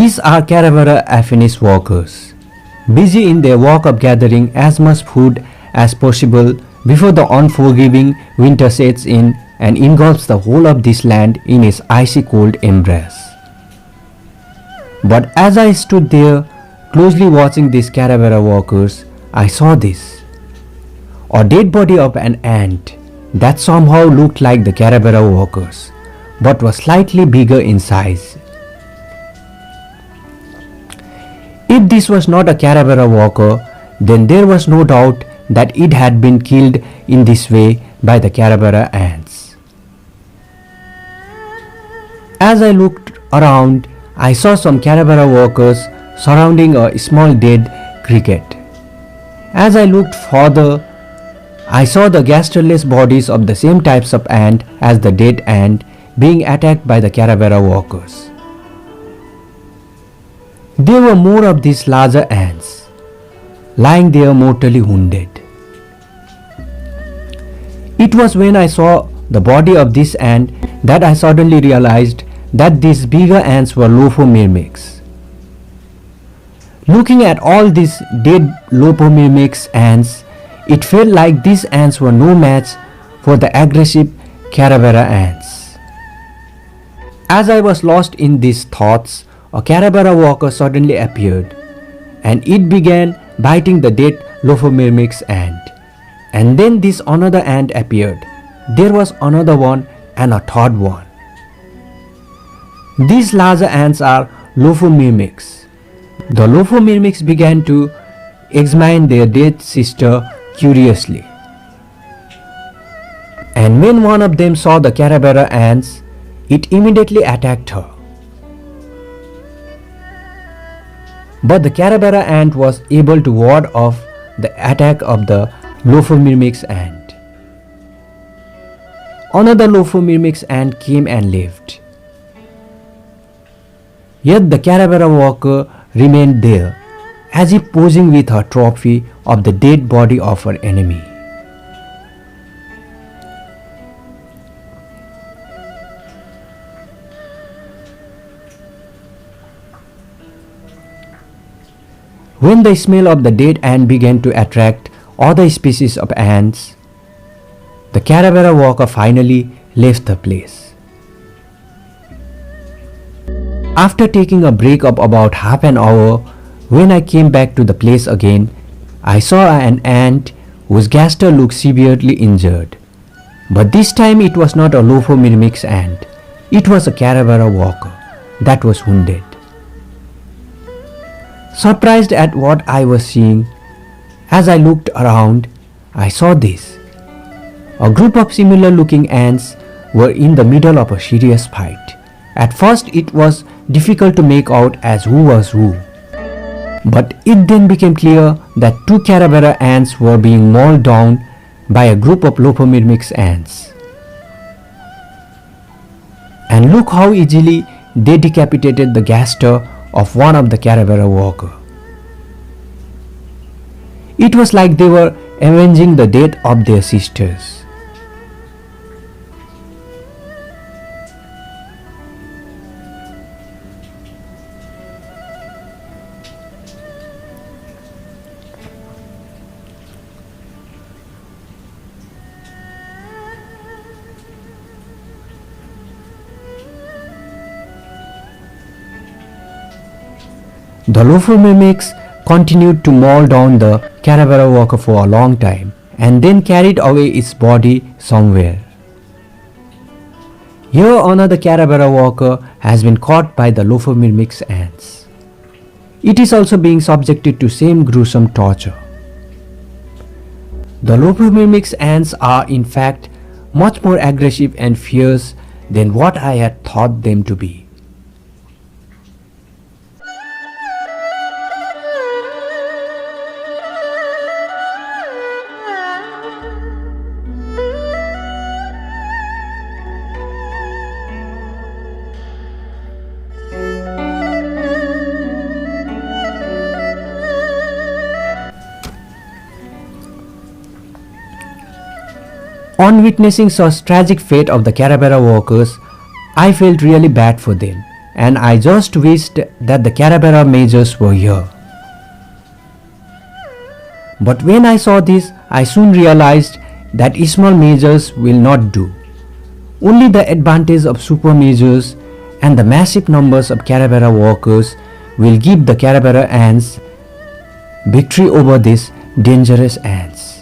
These are Carebara affinis walkers, busy in their walk of gathering as much food as possible before the unforgiving winter sets in and engulfs the whole of this land in its icy cold embrace. But as I stood there closely watching these Carebara walkers, I saw this. A dead body of an ant that somehow looked like the Carebara walkers, but was slightly bigger in size. If this was not a Carebara walker, then there was no doubt that it had been killed in this way by the Carebara ants. As I looked around, I saw some Carebara walkers surrounding a small dead cricket. As I looked further, I saw the gastreless bodies of the same types of ant as the dead ant being attacked by the Carebara walkers. There were more of these larger ants, lying there mortally wounded. It was when I saw the body of this ant that I suddenly realized that these bigger ants were Lophomyrmex. Looking at all these dead Lophomyrmex ants, it felt like these ants were no match for the aggressive Carebara ants. As I was lost in these thoughts, a Carebara walker suddenly appeared, and it began biting the dead Lophomyrmex ant. And then this another ant appeared. There was another one and a third one. These larger ants are Lophomyrmex. The Lophomyrmex began to examine their dead sister curiously. And when one of them saw the Carebara ants, it immediately attacked her. But the Carebara ant was able to ward off the attack of the Lophomyrmex ant. Another Lophomyrmex ant came and lived. Yet the Carebara walker remained there, as if posing with her trophy of the dead body of her enemy. When the smell of the dead ant began to attract other species of ants, the Carebara walker finally left the place. After taking a break of about half an hour, when I came back to the place again, I saw an ant whose gaster looked severely injured. But this time it was not a Lophomyrmex ant, it was a Carebara walker that was wounded. Surprised at what I was seeing, as I looked around, I saw this. A group of similar looking ants were in the middle of a serious fight. At first it was difficult to make out as who was who. But it then became clear that two Carebara ants were being mauled down by a group of Lophomyrmex ants. And look how easily they decapitated the gaster of one of the Carebara walker. It was like they were avenging the death of their sisters. The Lophomyrmex continued to maul down the Carebara walker for a long time and then carried away its body somewhere. Here another Carebara walker has been caught by the Lophomyrmex ants. It is also being subjected to same gruesome torture. The Lophomyrmex ants are in fact much more aggressive and fierce than what I had thought them to be. On witnessing such tragic fate of the Carebara walkers, I felt really bad for them and I just wished that the Carebara majors were here. But when I saw this, I soon realized that small majors will not do. Only the advantage of super majors and the massive numbers of Carebara workers will give the Carebara ants victory over these dangerous ants.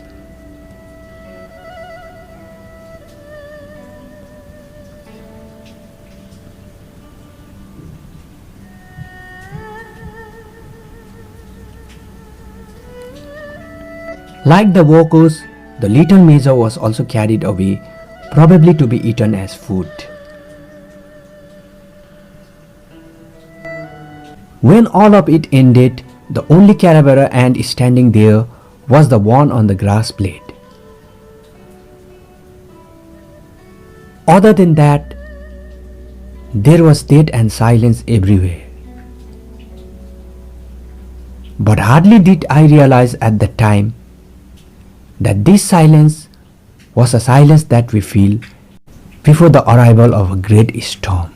Like the workers, the little major was also carried away, probably to be eaten as food. When all of it ended, the only Carebara ant standing there was the one on the grass blade. Other than that, there was death and silence everywhere. But hardly did I realize at the time that this silence was a silence that we feel before the arrival of a great storm.